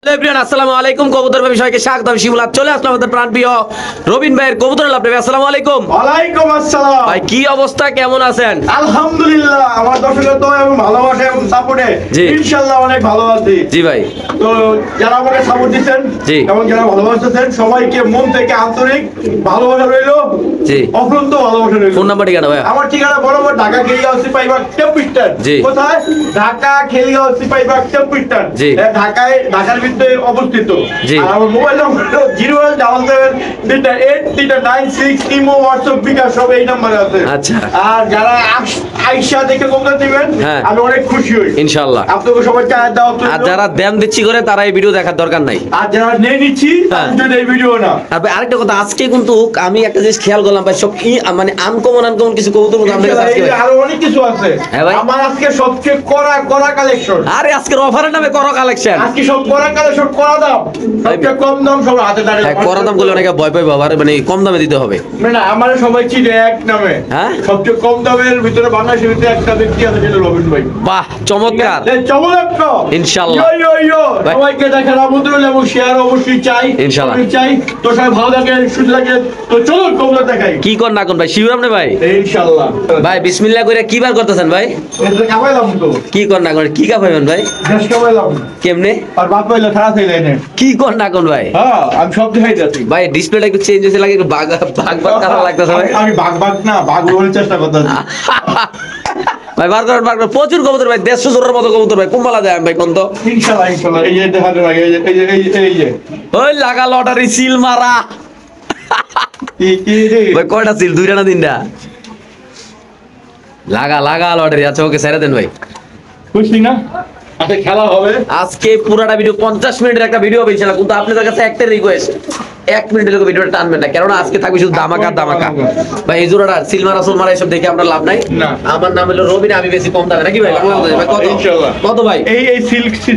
আসসালামু আলাইকুম কবুতর ভাই সবাইকে স্বাগত। শিমুল চলে আসলাম আমাদের প্রাণপ্রিয় রবিন ভাইয়ের কবুতর লাভ। আসসালামু আলাইকুম। ওয়ালাইকুম আসসালাম ভাই কি অবস্থা, কেমন আছেন? আলহামদুলিল্লাহ, আমার দর্শকের দোয়া এবং ভালোবাসা এবং সাপোর্টে ইনশাআল্লাহ অনেক ভালো আছি। জি ভাই, তো যারা আমাকে সাপোর্ট দিচ্ছেন এবং যারা ভালোবাসতেছেন সবাইকে মন থেকে আন্তরিক ভালোবাসা রইল। জি, অফুরন্ত ভালোবাসা রইল। ফোন নাম্বার ঠিকানা ভাই? আমার ঠিকানা বরাবর ঢাকা খেলিগাঁও সিপাহীবাগ টেম্পু স্ট্যান্ড। কোথায়? ঢাকা খেলিগাঁও সিপাহীবাগ টেম্পু স্ট্যান্ড, ঢাকার ভিতরে অবস্থিত। আর আমার মোবাইল নম্বর 011883996 ইমো হোয়াটসঅ্যাপ বিকাশ সব এই নম্বরে আছে। আচ্ছা, আর যারা আয়েশা দেখে কবুতর দিবেন আমি অনেক খুশি হই ইনশাআল্লাহ। আপনাদের সবাই চায় দাও। আর যারা দাম দিচ্ছি করে তারা এই ভিডিও দেখার দরকার নাই, আর যারা নেই নিচ্ছি তাদের এই ভিডিও না। আর ভাই আরেকটা কথা, আজকে কিন্তু আমি একটা জিনিস খেয়াল করলাম ভাই, সব মানে আনকমন কিছু কবুতর আমাদের কাছে আজকে আরো অনেক কিছু আছে। আমার আজকে সবচেয়ে কড়া কালেকশন। আরে আজকের অফারের নামে কড়া কালেকশন, আজকে সব কড়া কালেকশন, কড়া দাম, সবচেয়ে কম দাম সব হাতে দাঁড়িয়ে। হ্যাঁ, কড়া দাম গুলো অনেকে ভয় পায় বাবা, মানে কম দামে দিতে হবে না। আমার সবাই চিনে এক নামে। হ্যাঁ, সবচেয়ে কম দামের ভিতরে বাংলাদেশের ভিতরে একটা ব্যক্তি আছে, যেটা রবিন ভাই। বাহ, চমৎকার, চমৎকার ইনশাআল্লাহ। সবাইকে দেখার আমন্ত্রণ এবং শেয়ার অবশ্যই চাই ইনশাআল্লাহ চাই। তো সবাই ভালো থাকে, সুস্থ থাকে। তো চলুন কবুতর দেখাই। কি কর না কোন ভাই, শিওর আপনি ভাই? ইনশাআল্লাহ ভাই বিসমিল্লাহ কইরা কি বার করতেছেন ভাই? এটা কাবাইলাম তো। কি কর না কোন, কি কাবাইবেন ভাই? দেশ কাবাইলাম। কেমনে? আর বাপ কইলা থারা થઈ যায় না। কি কর না কোন ভাই? হ্যাঁ, আমি সব দেখাই যাচ্ছি ভাই। ডিসপ্লেটা একটু চেঞ্জ হইছে, লাগে একটু বাগ কারা লাগতেছে ভাই। আমি বাগ না, বাগ বলার চেষ্টা করতেছি ভাই। বার করেন প্রচুর কবুতর ভাই, 150 জোড়ার মতো কবুতর ভাই। কুম্বালা দেয় ভাই কোন তো? ইনশাআল্লাহ ইনশাআল্লাহ। এই যে দেখাতে লাগে, এই যে ওই লাগা লটারি সিল মারা। কি রে ভাই কয়টা সিল? দুইটা না তিনটা? লাগা লটারি। আচ্ছা ওকে, ছেড়ে দেন ভাই। খুশি না? আচ্ছা, খেলা হবে আজকে পুরাটা ভিডিও 50 মিনিটের একটা ভিডিও হবে ইনশাআল্লাহ। কিন্তু আপনাদের কাছে একটা রিকোয়েস্ট, 1 মিনিটের ভিডিওটা টানবেন না, কেননা আজকে থাকবে শুধু ধামাকা। ভাই এই জোড়াটা সিলমারা সোলমারা এসব দেখে আমরা লাভ নাই। আমার নাম হলো রবিন, আমি বেশি কম দামে নাকি ভাই? কত ইনশাআল্লাহ? কত ভাই? এই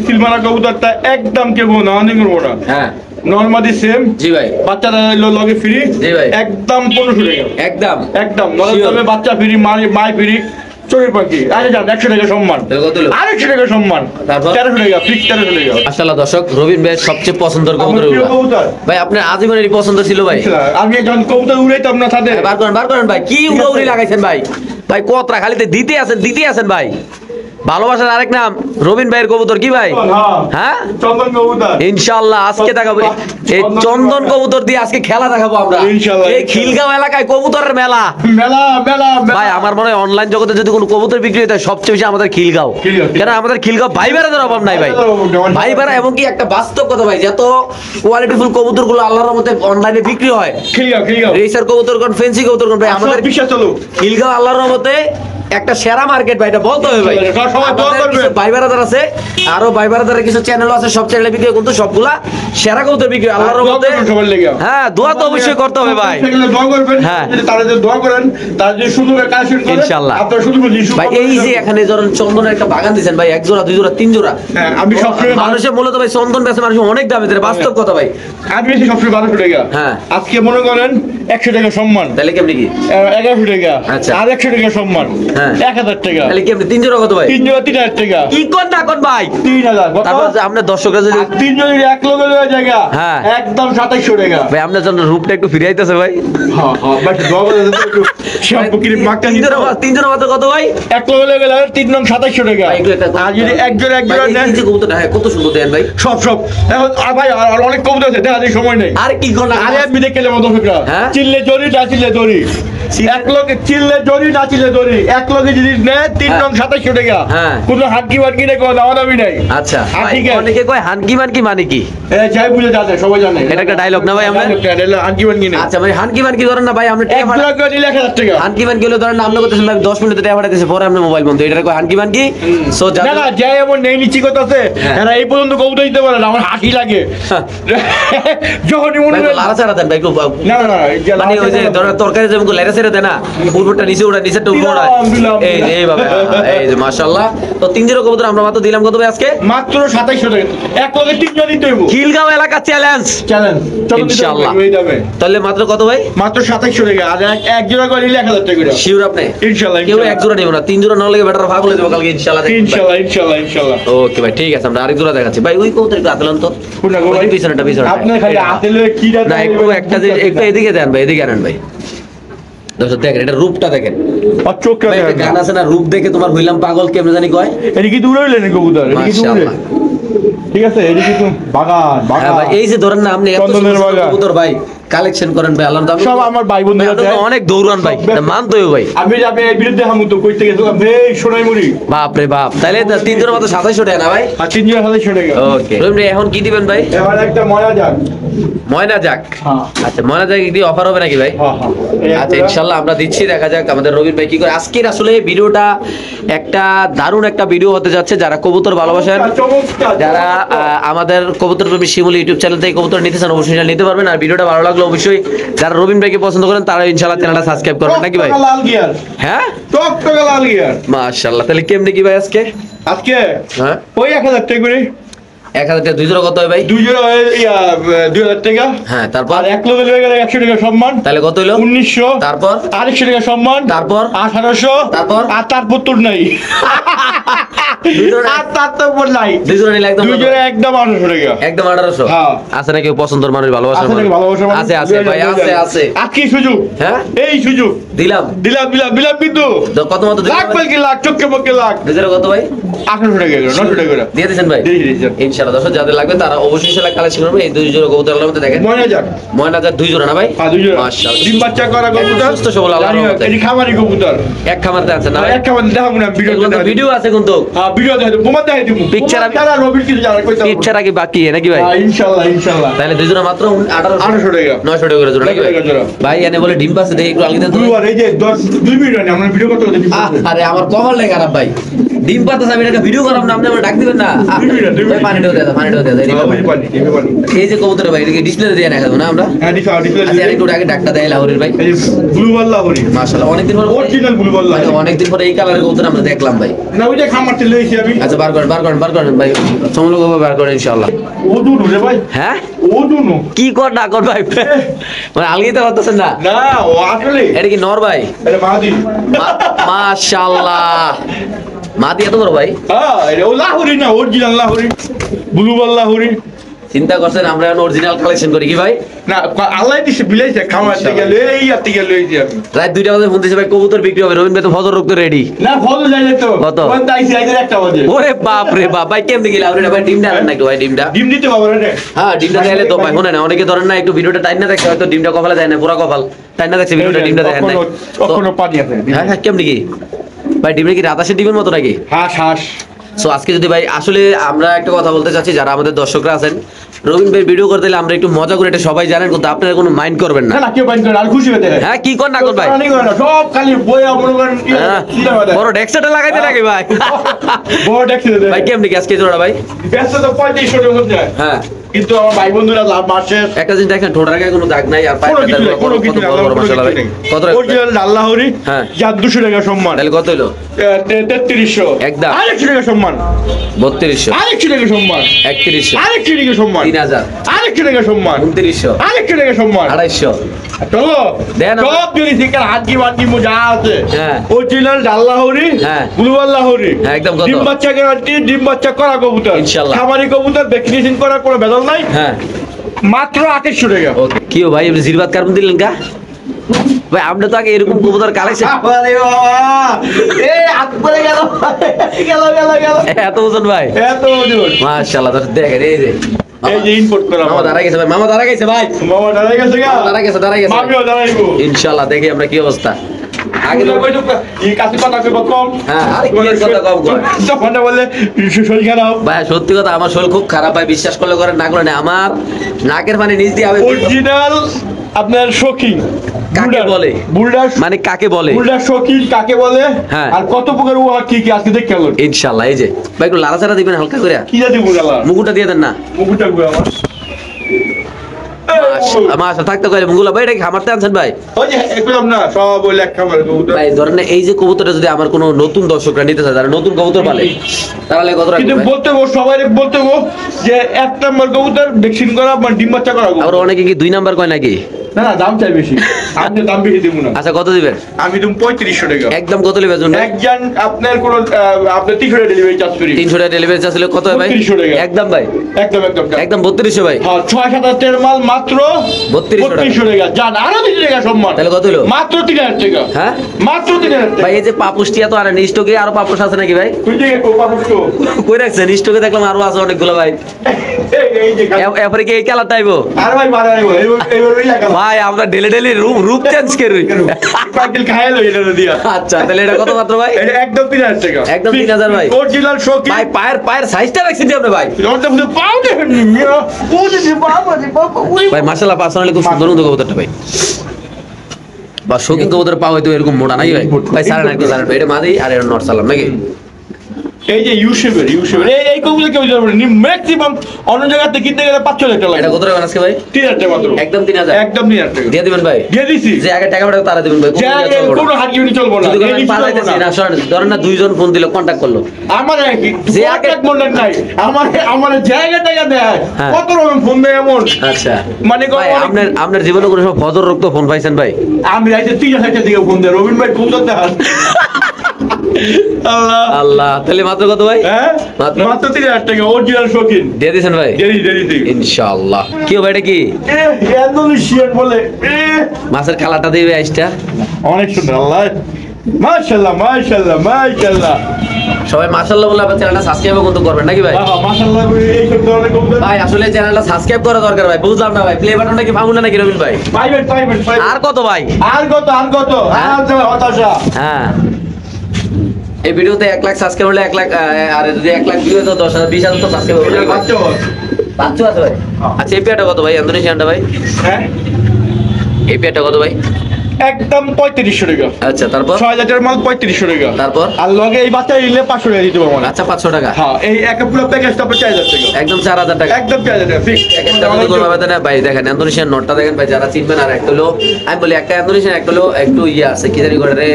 সিলমারা কবুতরটা একদম কেবল না, অনেক বড়। হ্যাঁ, নরমালি সেম। জি ভাই। বাচ্চারা লগে ফ্রি। জি ভাই, একদম 1500 টাকা। একদম নরমালি বাচ্চা ফ্রি, মাই ফ্রি। চোরের পাখি আরে যান 100 টাকা সম্মান, আর 100 টাকা সম্মান, 1300 টাকা ফিক্স, 1300 টাকা। মাশাআল্লাহ দর্শক, রবিন ভাই সবচেয়ে পছন্দের কবুতর ভাই। আপনার আজীবনেরই পছন্দ ছিল ভাই। আমি যখন কবুতর উড়াইতাম না তাদের। বার করেন ভাই। কি উড়াউড়ি লাগাইছেন ভাই? ভাই কতটা খালিতে দিতে আছেন ভাই। ভালোবাসার আরেক নাম রবিন ভাইয়ের কবুতর কি ভাই? হ্যাঁ, চন্দন কবুতর। ইনশাআল্লাহ আজকে দেখাবো এই চন্দন কবুতর দিয়ে আজকে খেলা দেখাবো আমরা ইনশাআল্লাহ। এই খিলগাঁও এলাকায় কবুতরের মেলা ভাই। আমার মনে হয় অনলাইন জগতে যদি কোনো কবুতর বিক্রি হতে হয় সবচেয়ে বেশি আমাদের খিলগাঁও। কেন আমাদের খিলগাঁও ভাই বেড়াদের অভাব নাই ভাই। ভাই বেড়া এবং কি একটা বাস্তব কথা ভাই, যত কোয়ালিটিফুল কবুতর গুলো আল্লাহর রহমতে অনলাইনে বিক্রি হয়, খিলগাঁও রেসার কবুতর কোন, ফেন্সি কবুতর কোন ভাই, আমাদের বিশ্বাস চলো খিলগাঁও আল্লাহর রহমতে একটা সেরা মার্কেট ভাই, এটা বলতে হবে ভাই। ভাই বারাদার আছে, আরো ভাই বারাদারের কিছু চ্যানেল আছে, সব চ্যানেলে বিক্রি কিন্তু সবগুলা সেরা কবুতর বিক্রি আল্লাহর রহমতে। হ্যাঁ, দোয়া তো অবশ্যই করতে হবে ভাই। হ্যাঁ, তারা যদি দোয়া করেন, তারা যদি সুন্দর কালেকশন করেন ইনশাআল্লাহ আপনারা শুধু ভাই। এই যে এখানে যখন চন্দনের একটা বাগান দিবেন ভাই, 1 জোড়া 2 জোড়া 3 জোড়া। হ্যাঁ, আমি সবসময় মানুষের মূলত ভাই চন্দন বেচে মানুষ অনেক দামে দেয়, বাস্তব কথা ভাই। আমি বেশি সবসময় 1200 টাকা। হ্যাঁ, আজকে মনে করেন 100 টাকা সম্মান, তাহলে কেমনি কি 1100 টাকা। আচ্ছা, আর 100 টাকা সম্মান। হ্যাঁ, 1000 টাকা, তাহলে কেমনি 3 জোড়া কত ভাই? 3 জোড়া 3000 টাকা। কি কোন না কোন ভাই? 3000। তারপর আপনার দর্শকরা যদি 3 জোড়া 1 লগে জায়গা, হ্যাঁ একদম 2700 টাকা ভাই। আপনার জন্য রূপটা একটু ফিরাইতেছে ভাই। হ্যাঁ হ্যাঁ ভাই, দোয়া করে একটু শ্যাম্পুকির মাখটা 3 জোড়া কত ভাই? 1 লগে গেলে 3 নং 2700 টাকা। আর যদি এক জোড়া নেন, এই যে কবুতরটা হ্যাঁ কত সুন্দর দেন ভাই। সব এখন আর ভাই আর অনেক কবুতর আছে, দেখা যায় সময় নেই। আরে কি কোন, আরে আমি দেখে নেব দর্শকরা। চিল্লে জরি না চিল্লে দড়ি, 1 লগে চিল্লে জরি না চিল্লে দড়ি, 1 লগে যদি নেয় 3 নং 2700 টাকা। কোনো হানকি মানকি না, কোনো দাওয়া দাবি নাই। আচ্ছা, অনেকে কয় হানকি মানকি মানে কি? যাই বুঝে যাচ্ছে, সবাই জানে এটা একটা ডায়লগ না ভাই। আমরা হানকি মানকি না। আচ্ছা ভাই, হানকি মানকি ধরেন না ভাই, আমরা টাকা ভাড়া করে নিলে 1000 টাকা। হানকি মানকি হলো ধরেন আমরা করতেছেন ভাই 10 মিনিটে টাকা ভাড়াইতেছে, পরে আমরা মোবাইল বন্ধ, এটা কয় হানকি মানকি। সো না না, যাই এমন নেই নিচি কথা আছে, এরা এই পর্যন্ত কবুতর দিতে পারে না, আমার হাসি লাগে যখনই মনে হয় লারা ছাড়া দেন ভাই। না না না, মানে ওই যে ধরেন তরকারি যেমন লারা ছেড়ে দেয় না, উপরটা নিচে ওটা নিচেরটা উপর ওটা, এই যে এইভাবে, এই যে মাশাআল্লাহ ইনশাআল্লাহ। তো 3-0 কবুতর আমরা মাত্র দিলাম কত ভাই আজকে? মাত্র 2700 টাকা। এক লগে 3 জন দিতে হইব। খিলগাঁও এলাকা চ্যালেঞ্জ ইনশাআল্লাহ। তাহলে মাত্র কত ভাই? মাত্র 2700 টাকা। আর এক জোড়া করে নিলে 1000 টাকা করে। শিওর আপনি? ইনশাআল্লাহ। কেউ এক জোড়া নিব না, 3 জোড়া না লাগে বেটার ভাগ হয়ে যাবে কালকে ইনশাআল্লাহ। ইনশাআল্লাহ। ওকে ভাই ঠিক আছে, আমরা আরেক জোড়া দেখাচ্ছি ভাই। ওই কবুতর একটু আতলান তো, কোনটা গো ভাই? পিছনেটা আপনি খালি আতেলে কি দাদা? না একটু একটা যে একটু এদিকে দেন ভাই, এদিকে আনেন ভাই। দর্শক দেখেন এটা রূপটা দেখেন, আর চোখটা ভাই একটা দেখেন। গান আছে না, রূপ দেখে তোমার হইলাম পাগল, কেমনে জানি কয়। এটা কি দূরে হইলেন কবুতর? এটা কি দূরে? মাশাআল্লাহ। ঠিক আছে, এটা কি বাগান হ্যাঁ ভাই, এই যে ধরেন না আপনি এত চন্দনের সুন্দর বাগান। কবুতর ভাই কালেকশন করেন ভাই, আল্লাহ সব আমার ভাই বন্ধু আছে। অনেক দৌড়ান ভাই, মানতেই ভাই। আমি এর বিরুদ্ধে হামু তো কইতে গেছিলাম এই সোনাই মুড়ি। বাপ রে বাপ, তাইলে 3 জনের মতো 2700 টাকা না ভাই? আর 3 জন 700 টাকা। ওকে এখন কি দিবেন ভাই? এবার একটা মজা যাক। ময়না যাক। হ্যাঁ আচ্ছা ময়না যাক কি অফার হবে নাকি ভাই? হ্যাঁ। আচ্ছা ইনশাআল্লাহ আমরা দিচ্ছি, দেখা যাক আমাদের রবিন ভাই কি করে। আজকের আসলে ভিডিওটা একটা দারুণ একটা ভিডিও হতে যাচ্ছে। যারা কবুতর ভালোবাসেন, যারা আমাদের কবুতর প্রেমী শিমুল ইউটিউব চ্যানেল থেকে কবুতর নিতে চান অবশ্যই নিতে পারবেন। আর ভিডিওটা ভালো লাগলে অবশ্যই যারা রবিন ভাইকে পছন্দ করেন তারা ইনশাআল্লাহ চ্যানেলটা সাবস্ক্রাইব করবেন নাকি ভাই? লাল গিয়ার। হ্যাঁ টকটকে লাল গিয়ার। মাশাআল্লাহ। তাহলে কেমনে কি ভাই আজকে? আজকে হ্যাঁ ওই 1000 টাকা করে। 1000 টাকা 2 জোড়া কত হয় ভাই? 2 জোড়া 2000 টাকা। হ্যাঁ তারপর আর এক লোকের হয়ে গেলে 100 টাকা সম্মান। তাহলে কত হলো? 1900। তারপর 800 টাকা সম্মান। তারপর 1800। তারপর আর তারপর তোর নাই। আর তারপর নাই। 2 জোড়া নিলে একদম 2 জোড়া একদম 1800 টাকা। একদম 1800। হ্যাঁ। আছে নাকি পছন্দের মানুষ, ভালোবাসার আছে নাকি মানুষ? ভালোবাসার মানুষ? আছে আছে ভাই, আছে আছে। আজকে সুযোগ। হ্যাঁ এই সুযোগ দিলাম দিলাম কিন্তু তো কত মতো লাখ বলকি লাখ চোখে মুখে লাখ। 2 জোড়া কত ভাই? 1800 টাকা করে 900 টাকা করে দিয়ে দিয়েছেন ভাই? দিয়ে দিয়েছি। ইনশাআল্লাহ দর্শক যাদের লাগবে তারা অবশ্যই সেটা কালেকশন করবে। এই 2 জোড়া কবুতর আল্লাহর মধ্যে দেখেন মনে যাক। ময়না যাক 2 জোড়া না ভাই? হ্যাঁ 2 জোড়া। মাশাআল্লাহ। ডিম বাচ্চা করা কবুতর। সুস্থ সবল আল্লাহর রহমতে। এই খামারি কবুতর। এক খামারতে আছে না ভাই? এক খামার দেখাবো না ভিডিও এগুলো তো ভিডিও আছে কিন্তু। হ্যাঁ ভিডিও দেখাবো। বোমা দেখাই দিব। Picture আমি- যারা রবির কিছু জানা কইতে হবে। ইচ্ছা রাখি বাকি নাকি ভাই? হ্যাঁ ইনশাআল্লাহ। তাহলে 2 জোড়া মাত্র 1800 টাকা। 900 টাকা করে জোড়া নাকি ভাই? 900 টাকা জোড়া। ভাই এনে বলে ডিম পাচ্ছে দেখি একটু আলগি দেন তো। দুই আর এই যে 2 মিনিট আনি আমরা ভিডিও করতে হবে। আরে আমার কমাল লাগে খারাপ ভাই, ডিম পাচ্ছে আমি একটা ভিডিও করাম না, আপনি আমার ডাক দিবেন না? ভাই পানি দাও দাদা, পানি দাও দাদা। এই যে কবুতর ভাই এটাকে ডিসপ্লে দিয়ে দেখাবো না আমরা? হ্যাঁ ডিসপ্লে আচ্ছা একটু আগে ডাকটা দেয় লাহোরের ভাই। এই ব্লু ওয়াল্লা হরি মাশাআল্লাহ অনেকদিন পর অরিজিনাল ব্লু ওয়াল্লা। মানে অনেকদিন পরে এই কালারের কবুতর আমরা দেখলাম ভাই। না ওই যে খামারতে লইছি আমি। আচ্ছা বার করেন ভাই, সমলোক বার করেন ইনশাআল্লাহ। ও দুনো রে ভাই। হ্যাঁ ও দুনো কি কর না কর ভাই, মানে আলগিতে পারতেছেন না? না ও আসলে এটা কি নর ভাই? এটা মাদি। মাশাআল্লাহ মাদি এত বড় ভাই? হ্যাঁ এটা ও লাহোরি না, অরিজিনাল লাহোরি ব্লু ওয়াল্লা হরি। চিন্তা করছেন আমরা এখন অরিজিনাল কালেকশন করি কি ভাই? না আল্লাহ দিছে বিলাইছে খামারতে গেলে এই আতে গেলে লইছি আমি। রাত 2টা বাজে ফোন দিছে ভাই কবুতর বিক্রি হবে, রবিন ভাই তো ফজর রক্ত রেডি। না ফটো যাই তো কত? কোন তাইছি আইছে একটা বাজে। ওরে বাপ রে বাপ ভাই কেমনে গেল আপনি? ভাই ডিমটা আনেন না একটু ভাই, ডিমটা। ডিম দিতে পারবে রে। হ্যাঁ ডিমটা দিলে তো ভাই শুনেন, অনেকে ধরেন না একটু ভিডিওটা টাইম না দেখে হয়তো ডিমটা কপালে যায় না, পুরা কপাল টাইম না দেখছে ভিডিওটা, ডিমটা দেখেন না। কখনো পানি আছে। হ্যাঁ হ্যাঁ কেমনে কি ভাই ডিমটা কি রাতাসের ডিমের মতো নাকি? হাঁস। সো আজকে যদি ভাই আসলে আমরা একটা কথা বলতে চাচ্ছি, যারা আমাদের দর্শকরা আছেন রবিন ভাই ভিডিও করতে গেলে আমরা একটু মজা করে, এটা সবাই জানেন কিন্তু আপনারা কোনো মাইন্ড করবেন না। না কেউ বাইন করে আর খুশি হতে। হ্যাঁ কি কর না কর ভাই, সব খালি বইয়া মনে করেন বড় ডেক্সটা লাগাইতে নাকি ভাই? বড় ট্যাক্সি দে ভাই কেমনি কি আজকে জোড়া ভাই? ব্যস্ত তো 3500 টাকা মধ্যে। হ্যাঁ কিন্তু আমার ভাই বন্ধুরা লাভ মারছে। একটা জিনিস দেখেন ঠোঁটের গায়ে কোনো দাগ নাই আর পায়ের কোনো কিছু পাতা নেই, কোনো কিছু কত বড় বড় মাশাআল্লাহ ভাই। কত টাকা? অরিজিনাল আল্লাহরি। হ্যাঁ। যা 200 টাকা সম্মান। তাহলে কত হলো? 3300 একদম। আরেকশো টাকা সম্মান। 3200 আরেকশো টাকা সম্মান। 3100 আরেকশো টাকা সম্মান। 3000 আরেকশো টাকা সম্মান। 2900 আরেকশো টাকা সম্মান। 250 চলো দেন আমার। সব যদি শিকার হাড্ডি মাটি যা আছে হ্যাঁ। অরিজিনাল আল্লাহরি। হ্যাঁ। ব্লু আল্লাহরি। হ্যাঁ, একদম কত? ডিম বাচ্চা গ্যারান্টি, ডিম বাচ্চা করা কবুতর ইনশাআল্লাহ। খামারি কবুতর, ভ্যাকসিনেশন করার কোনো ভেজাল নাই। হ্যাঁ মাত্র 2800 টাকা। ওকে কি ভাই আপনি জিরবাদ কার্বন দিলেন কা ভাই? আপনি তো আগে এরকম কবুতর কালেকশন আরে বাবা এই হাত পড়ে গেল গেল এত ওজন ভাই? এত ওজন। মাশাআল্লাহ দেখেন এই যে এই যে ইম্পোর্ট করা মামা দাঁড়া গেছে ভাই, মামা দাঁড়া গেছে ভাই, মামা দাঁড়াই গেছে গা। দাঁড়া গেছে মামিও দাঁড়াইবো ইনশাআল্লাহ। দেখি আমরা কি অবস্থা আগে তো। এই কাছে কথা কইব কম। হ্যাঁ আরে কি এর কথা কম কর তখন বলে শরীর খারাপ। ভাই সত্যি কথা আমার শরীর খুব খারাপ ভাই, বিশ্বাস করলে করেন না করলে না, আমার নাকের পানি নিচ দিয়ে অরিজিনাল আপনার শৌখিন কাকে বলে? বুলডার মানে কাকে বলে? বুলডার শৌখিন কাকে বলে? হ্যাঁ। আর কত প্রকার উহা কি কি আজকে দেখতে গেল ইনশাআল্লাহ। এই যে ভাই একটু লাড়াচাড়া দিবেন হালকা করে, কি জাতি বুড়ালা মুকুটটা দিয়ে দেন না। মুকুটটা গুলো আমার মাশাআল্লাহ থাকতে কইলে মুগুলা ভাই এটা কি খামারতে আনছেন ভাই? ওই যে একদম না সব ওই এক খামারের কবুতর। ভাই ধরেন এই যে কবুতরটা যদি আমার কোনো নতুন দর্শকরা নিতে চায়, যারা নতুন কবুতর পালে, তাহলে কত টাকা? কিন্তু বলতে গো সবাই বলতে গো যে এক নম্বর কবুতর ভ্যাকসিন করা মানে ডিম বাচ্চা করা। আর অনেকে কি 2 নাম্বার কয় নাকি? না না দাম চাই বেশি, আপনি দাম বেশি দিব না। আচ্ছা কত দিবেন? আমি তুমি 3500 টাকা একদম। কত নেবেন? একজন আপনার কোন আপনি 300 টাকা ডেলিভারি চার্জ করি। 300 টাকা ডেলিভারি চার্জ হলে কত হয় ভাই? 3200 টাকা একদম ভাই, একদম একদম একদম 3200 ভাই। হ্যাঁ 6-7 মাল মাত্র 3200 টাকা। জান আরো 2 টাকা সম্মান। তাহলে কত হলো? মাত্র 3000 টাকা। হ্যাঁ মাত্র 3000 টাকা। ভাই এই যে পাপুষ্টিয়া তো আর স্টকে আরো পাপুস আছে নাকি ভাই? তুই যে পাপুস কই রাখছেন? স্টকে দেখলাম আরো আছে অনেকগুলো ভাই। এই যে এরপরে কি এই কালারটা আইবো? আর ভাই মারা আইবো এইভাবেই লাগা ভাই আমরা ডেলি ডেলি রূপ চেঞ্জ করি। পাকিল খাইলো এটা দিয়া। আচ্ছা তাহলে এটা কত মাত্র ভাই? এটা একদম 3000 টাকা। একদম 3000 ভাই। অরিজিনাল শোকি ভাই পায়ের সাইজটা রাখছেন আপনি ভাই? ওটা তো পাও দেখেন মিয়া ও যে বাবা ওই ভাই মাশাআল্লাহ পার্সোনালি খুব সুন্দর সুন্দর কবুতরটা ভাই। বা শৌখিন কবুতর পাওয়া হয়তো এরকম মোটা নাই ভাই। ভাই সারা নাকি সারা এটা মাদি আর এটা নর সালাম নাকি? এই যে ইউসেবের এই কবুতর কেউ জানে না ম্যাক্সিমাম অন্য জায়গাতে কিনতে গেলে 500 টাকা লাগে। এটা কত টাকা আজকে ভাই? 3000 টাকা মাত্র। একদম 3000। একদম 3000 টাকা দিয়ে দিবেন ভাই? দিয়ে দিছি। যে আগে টাকা পাঠাবো তারা দিবেন ভাই। কোনো হাকিউনি চলবো না। যদি আমি পালাইতেছি না শোনেন, ধরেন না দুইজন ফোন দিল কন্টাক্ট করলো, আমার যে যে আগে মনে নাই আমার জায়গা টাকা দেয় হ্যাঁ। কত রকম ফোন দেয় এমন। আচ্ছা মানে ভাই আপনার জীবনে কোনো সময় ফজর রক্ত ফোন পাইছেন ভাই? আমি রাইতে 3000 দিকে ফোন দেয় রবিন ভাই ফোন করতে হাত আল্লাহ আল্লাহ। তাহলে মাত্র কত ভাই? হ্যাঁ মাত্র 3000 টাকা অরিজিনাল শৌখিন দিয়ে দিয়েছেন ভাই? দেরি ইনশাআল্লাহ। কি ভাই এটা কি? ইন্দোনেশিয়ান বলে মাছের কালারটা দিবে আইসটা অনেক সুন্দর। আল্লাহ মাশাআল্লাহ মাশাআল্লাহ মাশাআল্লাহ। সবাই মাশাআল্লাহ বলে আপনার চ্যানেলটা সাবস্ক্রাইব কিন্তু করবেন নাকি ভাই? হ্যাঁ মাশাআল্লাহ এই সব ধরনের কবুতর ভাই আসলে চ্যানেলটা সাবস্ক্রাইব করা দরকার ভাই। বুঝলাম না ভাই, প্লে বাটনটা কি ভাঙুন না নাকি রবিন ভাই? পাইবেন আর কত ভাই? আর কত আর হতাশা। হ্যাঁ এই ভিডিওতে 1 লাখ সাবস্ক্রাইব হলে 1 লাখ, আর যদি 1 লাখ ভিউ হয় তো 10,000 20,000 তো সাবস্ক্রাইব হবে নাকি ভাই? বাচ্চা আছে ভাই। আচ্ছা এই পেয়ারটা কত ভাই? ইন্দোনেশিয়ানটা ভাই? হ্যাঁ এই পেয়ারটা কত ভাই? একদম 3500 টাকা। আচ্ছা তারপর? 6000 টাকার মাল 3500 টাকা। তারপর? আর লগে এই বাচ্চা নিলে 500 টাকা দিতে পারবো না। আচ্ছা 500 টাকা। হ্যাঁ এই একটা পুরো প্যাকেজটা পড়ে 4000 টাকা। একদম 4000 টাকা। একদম 4000 টাকা ফিক্স। একটা যদি কোনো ভাবে দেন ভাই, দেখেন ইন্দোনেশিয়ান নটটা দেখেন ভাই, যারা চিনবেন। আর একটা হলো আমি বলি একটা ইন্দোনেশিয়ান, একটা হলো একটু ইয়া আছে কি জানি করে রে,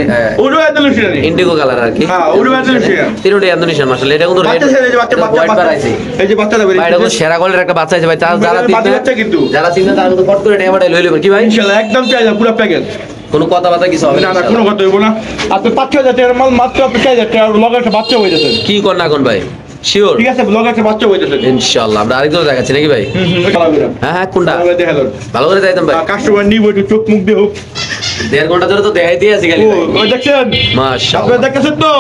ওরও ইন্দোনেশিয়ান ইন্ডিগো কালার আর কি। হ্যাঁ ওরও ইন্দোনেশিয়ান। তিনটা ইন্দোনেশিয়ান মাশাআল্লাহ। এটা কিন্তু রেড হোয়াইট বার আছে। এই যে বাচ্চাটা বেরিয়ে ভাই এটা তো সেরা গোলের একটা বাচ্চা আছে ভাই। যারা বাচ্চা কিন্তু যারা চিনবেন তারা কিন্তু ফট করে নেমাটাই লই নেবেন কি ভাই? ইনশাআল্লাহ একদম 4000 পুরো প্যাকেজ। কোনো কথাবার্তা কিছু হবে না না কোনো কথা হইব না। আপনি 5-6 টাকার মাল মাত্র আপনি 4000 টাকা লগে একটা বাচ্চা হয়ে যাচ্ছে। কি কোন না কোন ভাই? শিওর? ঠিক আছে লগে একটা বাচ্চা হয়ে যাচ্ছে ইনশাআল্লাহ। আমরা আরেকজন দেখাচ্ছি নাকি ভাই? হ্যাঁ হ্যাঁ কোনটা? ভালো করে যাইতাম ভাই। কাস্টমার নিব একটু চোখ মুখ দিয়ে হোক। 1.5 ঘন্টা ধরে তো দেখাই দিয়ে আছি খালি ভাই। ওই দেখছেন মাশাআল্লাহ। আপনি দেখছেন তো?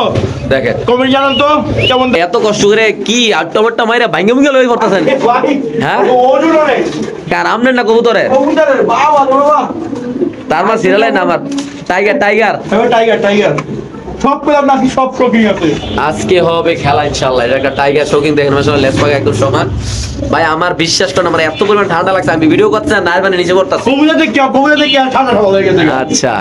দেখেন কমেন্ট জানান তো কেমন এত কষ্ট করে কি আটটা মাইরা ভাঙ্গে ভুঙ্গে লই পড়তাছেন? ভাই হ্যাঁ ওজন অনেক কার আমনের না কবুতরের? কবুতরের বাবা বাবা তার মানে সিরিয়ালের নাম আর টাইগার টাইগার টাইগার সব পেলাম নাকি সব শোকিং আছে। আজকে হবে খেলা ইনশাআল্লাহ। এটা একটা টাইগার শোকিং দেখেন মাশাআল্লাহ, লেস পাকা একদম সমান। ভাই আমার বিশ্বাস করেন আমার এত পরিমাণ ঠান্ডা লাগছে, আমি ভিডিও করতে না নাইবানে নিচে পড়তাছি। কবুতর কি আর ঠান্ডা হয়ে গেছে। আচ্ছা